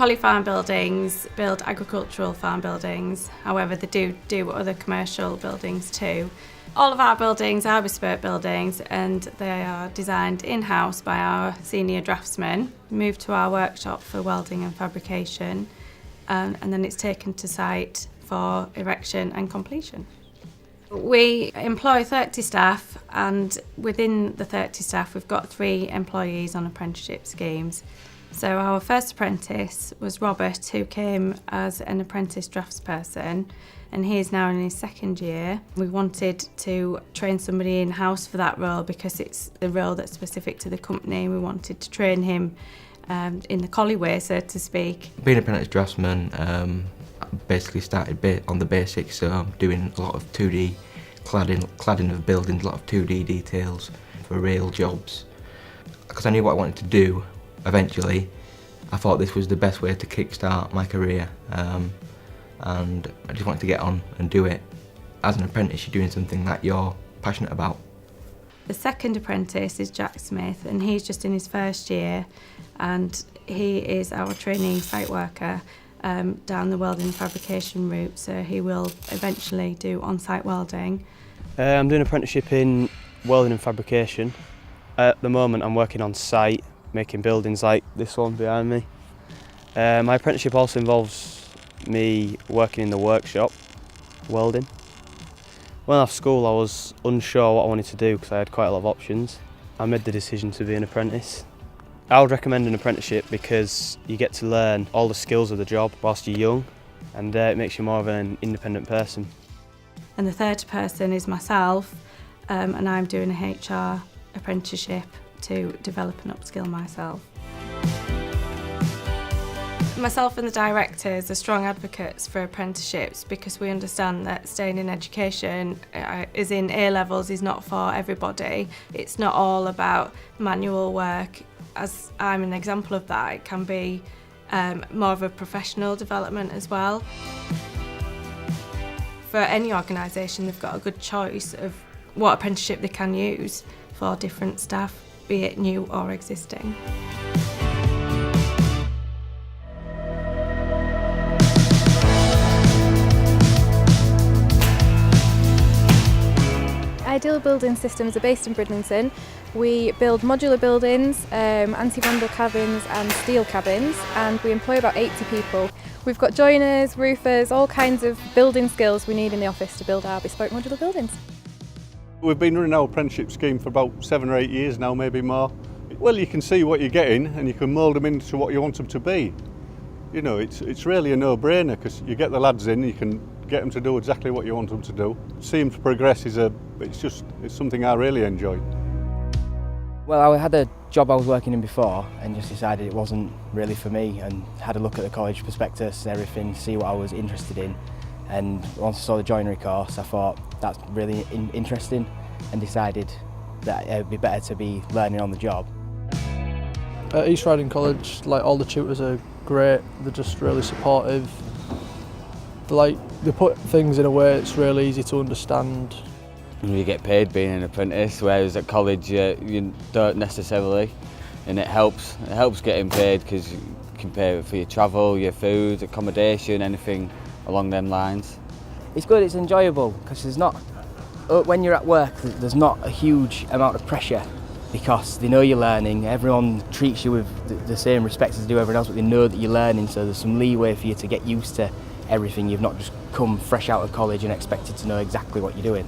Holly Farm buildings build agricultural farm buildings, however they do other commercial buildings too. All of our buildings are bespoke buildings and they are designed in-house by our senior draftsmen, moved to our workshop for welding and fabrication, and then it's taken to site for erection and completion. We employ 30 staff, and within the 30 staff we've got 3 employees on apprenticeship schemes. So our first apprentice was Robert, who came as an apprentice draftsperson, and he is now in his 2nd year. We wanted to train somebody in-house for that role because it's a role that's specific to the company. We wanted to train him in the collie way, so to speak. Being an apprentice draftsman, basically started on the basics, so doing a lot of 2D cladding of buildings, a lot of 2D details for real jobs. Because I knew what I wanted to do eventually, I thought this was the best way to kickstart my career, and I just wanted to get on and do it. As an apprentice, you're doing something that you're passionate about. The second apprentice is Jack Smith, and he's just in his 1st year, and he is our trainee site worker down the welding and fabrication route, so he will eventually do on-site welding. I'm doing an apprenticeship in welding and fabrication. At the moment I'm working on site, making buildings like this one behind me. My apprenticeship also involves me working in the workshop, welding. When I left school I was unsure what I wanted to do because I had quite a lot of options. I made the decision to be an apprentice. I would recommend an apprenticeship because you get to learn all the skills of the job whilst you're young, and it makes you more of an independent person. And the third person is myself, and I'm doing a HR apprenticeship to develop and upskill myself. Myself and the directors are strong advocates for apprenticeships because we understand that staying in education, as in A-levels, is not for everybody. It's not all about manual work. As I'm an example of that, it can be more of a professional development as well. For any organisation, they've got a good choice of what apprenticeship they can use for different staff, be it new or existing. Ideal Building Systems are based in Bridlington. We build modular buildings, anti-vandal cabins and steel cabins, and we employ about 80 people. We've got joiners, roofers, all kinds of building skills we need in the office to build our bespoke modular buildings. We've been running our apprenticeship scheme for about 7 or 8 years now, maybe more. Well, you can see what you're getting and you can mould them into what you want them to be. You know, it's really a no-brainer because you get the lads in, you can get them to do exactly what you want them to do. Seeing to progress it's something I really enjoy. Well, I had a job I was working in before and just decided it wasn't really for me, and had a look at the college prospectus and everything, see what I was interested in. And once I saw the joinery course, I thought that's really interesting, and decided that it would be better to be learning on the job. At East Riding College, all the tutors are great, they're just really supportive. They put things in a way it's really easy to understand. You get paid being an apprentice, whereas at college you don't necessarily, and it helps getting paid because you can pay for your travel, your food, accommodation, anything along them lines. It's good, it's enjoyable, because when you're at work there's not a huge amount of pressure, because they know you're learning, everyone treats you with the same respect as they do everyone else, but they know that you're learning, so there's some leeway for you to get used to everything. You've not just come fresh out of college and expected to know exactly what you're doing.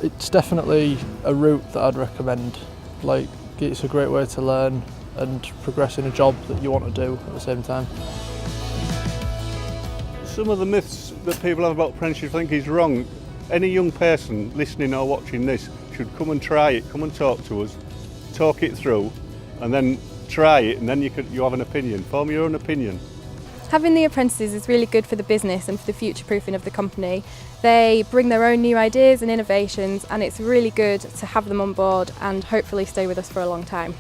It's definitely a route that I'd recommend. It's a great way to learn and progress in a job that you want to do at the same time. Some of the myths that people have about apprenticeship I think is wrong. Any young person listening or watching this should come and try it, come and talk to us, talk it through, and then try it, and then you have an opinion, form your own opinion. Having the apprentices is really good for the business and for the future-proofing of the company. They bring their own new ideas and innovations, and it's really good to have them on board and hopefully stay with us for a long time.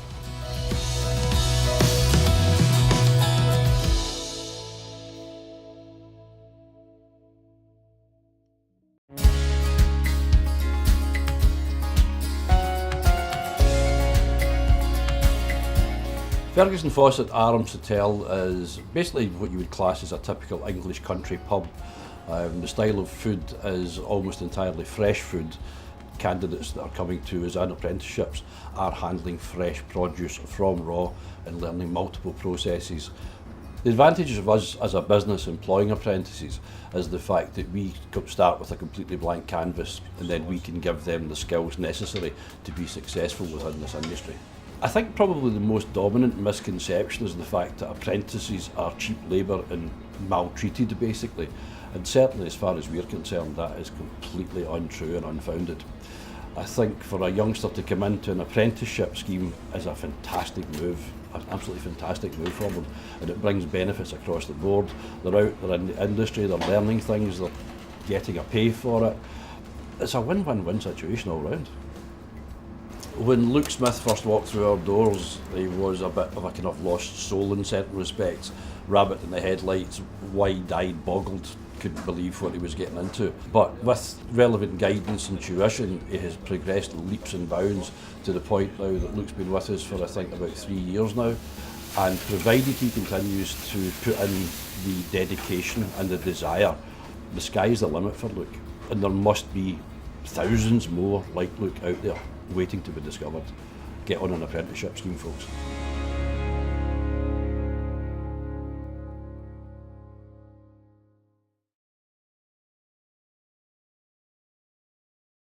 Ferguson Fawcett Arms Hotel is basically what you would class as a typical English country pub. The style of food is almost entirely fresh food. Candidates that are coming to us on apprenticeships are handling fresh produce from raw and learning multiple processes. The advantages of us as a business employing apprentices is the fact that we start with a completely blank canvas and then we can give them the skills necessary to be successful within this industry. I think probably the most dominant misconception is the fact that apprentices are cheap labour and maltreated basically, and certainly as far as we're concerned that is completely untrue and unfounded. I think for a youngster to come into an apprenticeship scheme is a fantastic move, an absolutely fantastic move for them, and it brings benefits across the board. They're out, they're in the industry, they're learning things, they're getting a pay for it. It's a win-win-win situation all round. When Luke Smith first walked through our doors, he was a bit of a kind of lost soul in certain respects. Rabbit in the headlights, wide-eyed, boggled, couldn't believe what he was getting into. But with relevant guidance and tuition, he has progressed leaps and bounds to the point now that Luke's been with us for I think about 3 years now. And provided he continues to put in the dedication and the desire, the sky's the limit for Luke. And there must be thousands more like Luke out there waiting to be discovered. Get on an apprenticeship scheme, folks.